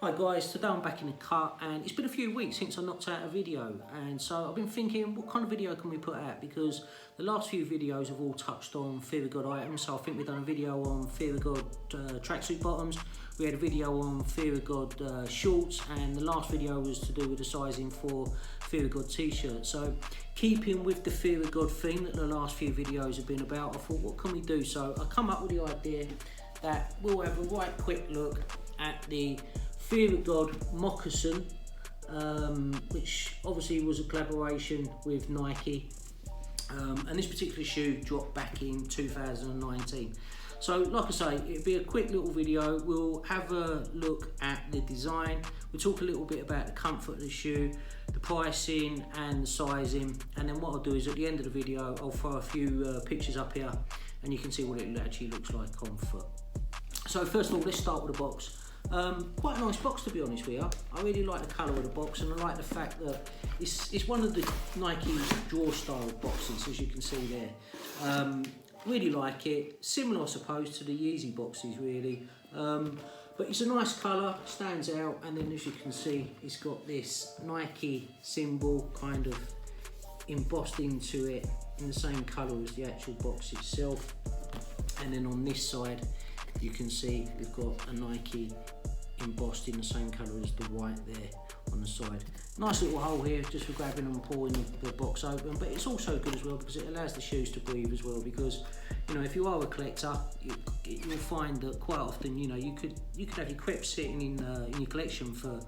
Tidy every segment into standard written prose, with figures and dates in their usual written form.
Hi guys, today I'm back in the cut and it's been a few weeks since I knocked out a video, and so I've been thinking what kind of video can we put out, because the last few videos have all touched on Fear of God items. So I think we've done a video on Fear of God tracksuit bottoms, we had a video on Fear of God shorts, and the last video was to do with the sizing for Fear of God t-shirts. So keeping with the Fear of God theme that the last few videos have been about, I thought what can we do? So I come up with the idea that we'll have a right quick look at the Fear of God Moccasin, which obviously was a collaboration with Nike, and this particular shoe dropped back in 2019. So like I say, it'll be a quick little video. We'll have a look at the design, we'll talk a little bit about the comfort of the shoe, the pricing and the sizing, and then what I'll do is at the end of the video I'll throw a few pictures up here and you can see what it actually looks like on foot. So first of all, let's start with the box. Quite a nice box, to be honest with you. I really like the colour of the box, and I like the fact that it's one of the Nike draw style boxes, as you can see there. Really like it. Similar, I suppose, to the Yeezy boxes, really. But it's a nice colour, stands out, and then as you can see, it's got this Nike symbol kind of embossed into it in the same colour as the actual box itself. And then on this side, you can see we've got a Nike embossed in the same colour as the white there on the side. Nice little hole here just for grabbing and pulling the box open, but it's also good as well because it allows the shoes to breathe as well, because you know, if you are a collector, you'll find that quite often, you know, you could have your crepe sitting in your collection for,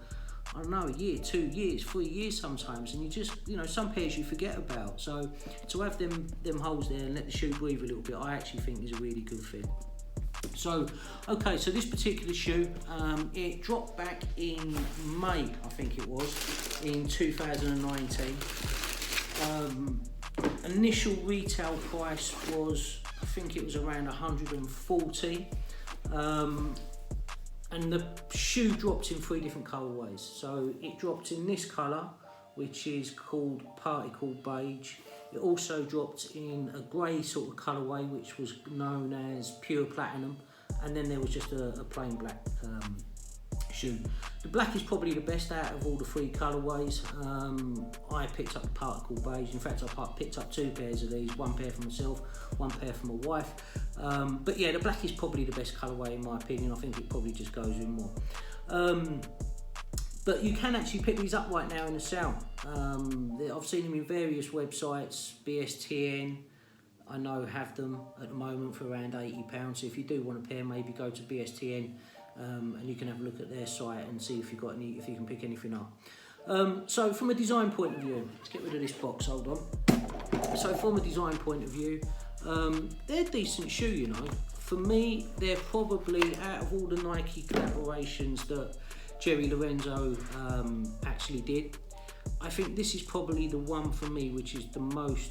I don't know, a year, 2 years, 3 years sometimes, and you just, you know, some pairs you forget about. So to have them holes there and let the shoe breathe a little bit, I actually think is a really good thing. So, okay, so this particular shoe, it dropped back in May, I think it was, in 2019. Initial retail price was, I think it was around 140, and the shoe dropped in 3 different colourways. So it dropped in this colour, which is called Particle Beige. It also dropped in a grey sort of colourway, which was known as Pure Platinum, and then there was just a plain black shoe. The black is probably the best out of all the 3 colourways. I picked up the Particle Beige. In fact, I picked up 2 pairs of these, 1 pair for myself, 1 pair for my wife. But yeah, the black is probably the best colourway in my opinion. I think it probably just goes in more. But you can actually pick these up right now in the sale. I've seen them in various websites. BSTN, I know, have them at the moment for around £80. So if you do want a pair, maybe go to BSTN and you can have a look at their site and see if you can pick anything up. So from a design point of view, let's get rid of this box. Hold on. So from a design point of view, they're a decent shoe, you know. For me, they're probably, out of all the Nike collaborations that Jerry Lorenzo actually did, I think this is probably the one for me which is the most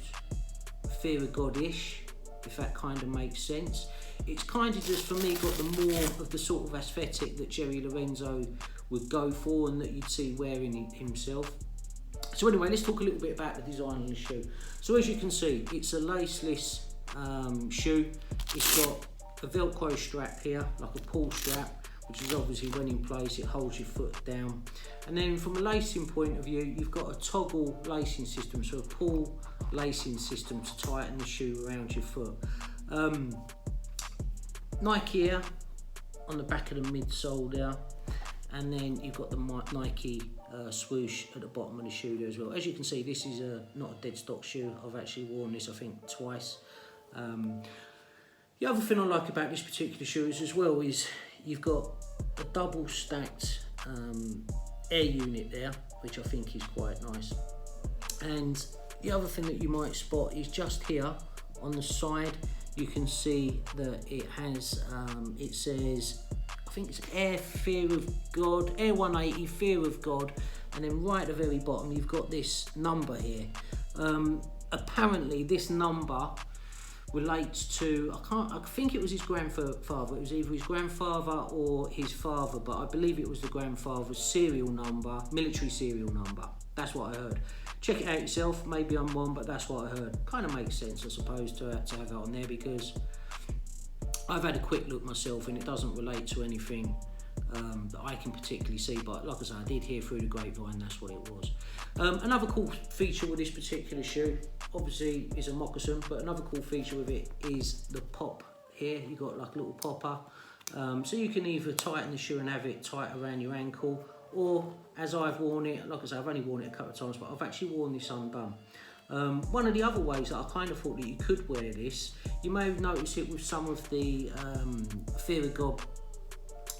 Fear of God-ish, if that kind of makes sense. It's kind of just, for me, got the more of the sort of aesthetic that Jerry Lorenzo would go for and that you'd see wearing it himself. So anyway, let's talk a little bit about the design of the shoe. So as you can see, it's a laceless shoe. It's got a Velcro strap here, like a pull strap, which is obviously, when in place, it holds your foot down. And then from a lacing point of view, you've got a toggle lacing system, so a pull lacing system to tighten the shoe around your foot. Nike here on the back of the midsole there, and then you've got the Nike swoosh at the bottom of the shoe there as well. As you can see, this is not a dead stock shoe. I've actually worn this, I think, twice. The other thing I like about this particular shoe is, as well, is you've got a double stacked air unit there, which I think is quite nice. And the other thing that you might spot is just here on the side, you can see that it has, it says, I think it's Air Fear of God, Air 180 Fear of God, and then right at the very bottom you've got this number here. Apparently this number relates to, I think it was his grandfather. It was either his grandfather or his father, but I believe it was the grandfather's serial number, military serial number. That's what I heard. Check it out yourself, maybe I'm wrong, but that's what I heard. Kind of makes sense, I suppose, to have that on there, because I've had a quick look myself and it doesn't relate to anything that I can particularly see, but like I say, I did hear through the grapevine that's what it was. Another cool feature with this particular shoe, obviously is a moccasin, but another cool feature with it is the pop here. You got like a little popper, so you can either tighten the shoe and have it tight around your ankle, or as I've worn it, like I say, I've only worn it a couple of times, but I've actually worn this undone. One of the other ways that I kind of thought that you could wear this, you may have noticed it with some of the Fear of God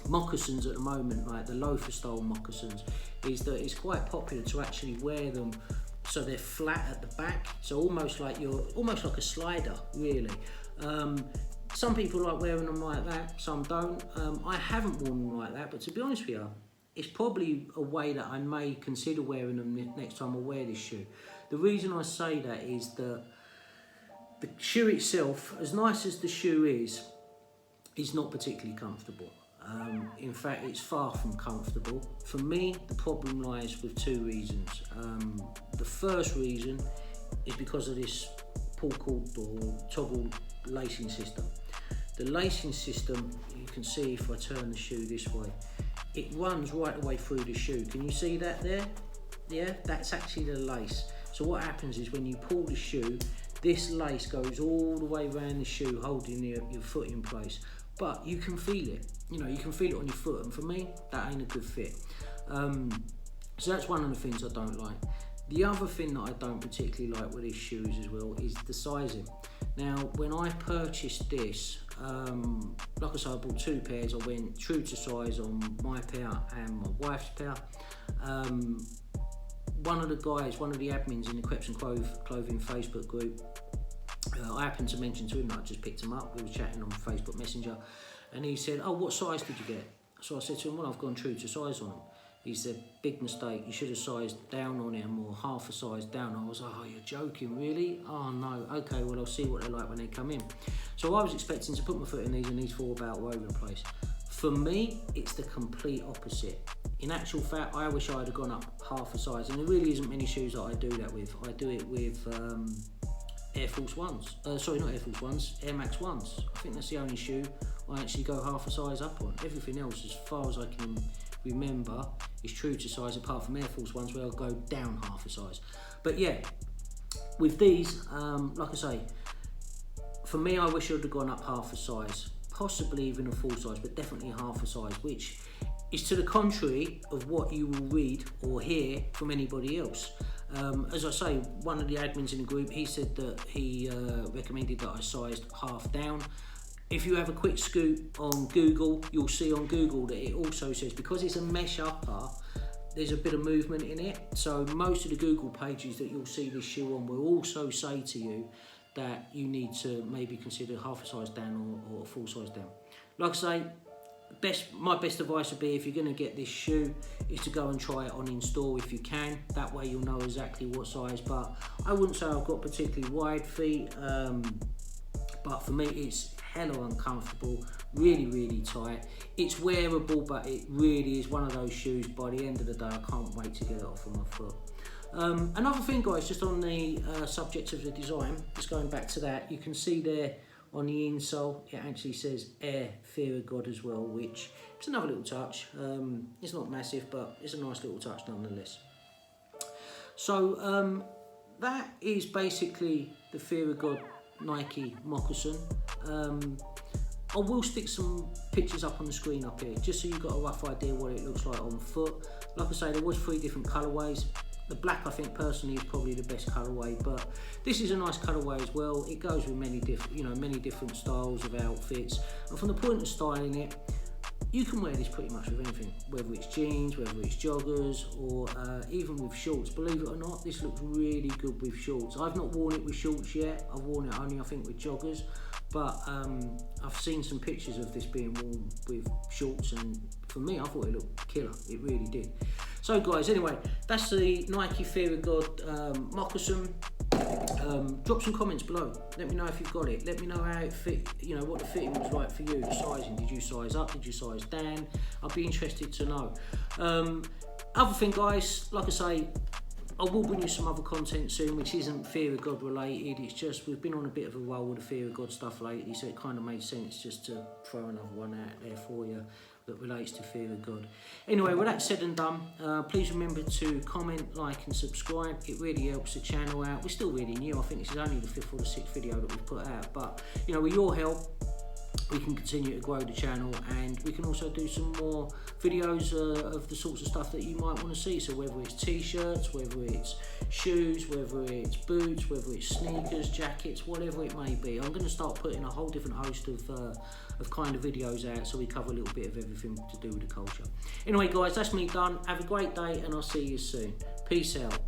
moccasins at the moment, like the loafer style moccasins, is that it's quite popular to actually wear them so they're flat at the back, so almost like a slider, really. Some people like wearing them like that, some don't. I haven't worn them like that, but to be honest with you, it's probably a way that I may consider wearing them next time I wear this shoe. The reason I say that is that the shoe itself, as nice as the shoe is not particularly comfortable. In fact, it's far from comfortable. For me, the problem lies with two reasons. The first reason is because of this pull-cord or toggle lacing system. The lacing system, you can see if I turn the shoe this way, it runs right the way through the shoe. Can you see that there? Yeah, that's actually the lace. So what happens is when you pull the shoe, this lace goes all the way around the shoe, holding your foot in place. But you can feel it, you know, you can feel it on your foot, and for me, that ain't a good fit. So that's one of the things I don't like. The other thing that I don't particularly like with these shoes as well is the sizing. Now, when I purchased this, like I said, I bought two pairs. I went true to size on my pair and my wife's pair. One of the admins in the Kartz and Clothing Facebook group, I happened to mention to him that I just picked him up. We were chatting on Facebook Messenger, and he said, "Oh, what size did you get?" So I said to him, "Well, I've gone true to size on them." He said, "Big mistake, you should have sized down on him, or half a size down." I was like, "Oh, you're joking, really? Oh no, okay, well, I'll see what they're like when they come in." So I was expecting to put my foot in these, and these fall about all over the place. For me, it's the complete opposite. In actual fact, I wish I had gone up half a size, and there really isn't many shoes that I do that with. I do it with Air Force Ones. Sorry, not Air Force Ones, Air Max Ones. I think that's the only shoe I actually go half a size up on. Everything else, as far as I can remember, is true to size, apart from Air Force Ones where I'll go down half a size. But yeah, with these, like I say, for me, I wish I would have gone up half a size, possibly even a full size, but definitely half a size, which is to the contrary of what you will read or hear from anybody else. As I say, one of the admins in the group, he said that he recommended that I sized half down. If you have a quick scoop on Google, you'll see on Google that it also says, because it's a mesh upper, there's a bit of movement in it. So most of the Google pages that you'll see this shoe on will also say to you that you need to maybe consider half a size down or a full size down. Like I say, my best advice would be, if you're going to get this shoe, is to go and try it on in store if you can. That way you'll know exactly what size. But I wouldn't say I've got particularly wide feet, but for me it's hella uncomfortable, really tight. It's wearable, but it really is one of those shoes, by the end of the day I can't wait to get it off of my foot. Another thing, guys, just on the subject of the design, just going back to that, you can see there on the insole it actually says Air Fear of God as well, which is another little touch. It's not massive, but it's a nice little touch nonetheless. So that is basically the Fear of God Nike Moccasin. I will stick some pictures up on the screen up here, just so you've got a rough idea what it looks like on foot. Like I say, there was 3 different colourways. The black, I think personally, is probably the best colourway, but this is a nice colourway as well. It goes with many different styles of outfits, and from the point of styling it, you can wear this pretty much with anything, whether it's jeans, whether it's joggers, or even with shorts. Believe it or not, this looks really good with shorts. I've not worn it with shorts yet. I've worn it only, I think, with joggers, but I've seen some pictures of this being worn with shorts, and for me, I thought it looked killer. It really did. So guys, anyway, that's the Nike Fear of God moccasin. Drop some comments below. Let me know if you've got it. Let me know how it fit, what the fitting was like for you, the sizing. Did you size up? Did you size down? I'd be interested to know. Other thing, guys, like I say, I will bring you some other content soon, which isn't Fear of God related. It's just we've been on a bit of a roll with the Fear of God stuff lately, so it kind of made sense just to throw another one out there for you. that relates to fear of God. Anyway, with that said and done, please remember to comment, like and subscribe. It really helps the channel out. We're still really new. I think this is only the 5th or the 6th video that we've put out, but you know, with your help we can continue to grow the channel, and we can also do some more videos of the sorts of stuff that you might want to see. So whether it's t-shirts, whether it's shoes, whether it's boots, whether it's sneakers, jackets, whatever it may be. I'm going to start putting a whole different host of kind of videos out, so we cover a little bit of everything to do with the culture. Anyway guys, that's me done. Have a great day and I'll see you soon. Peace out.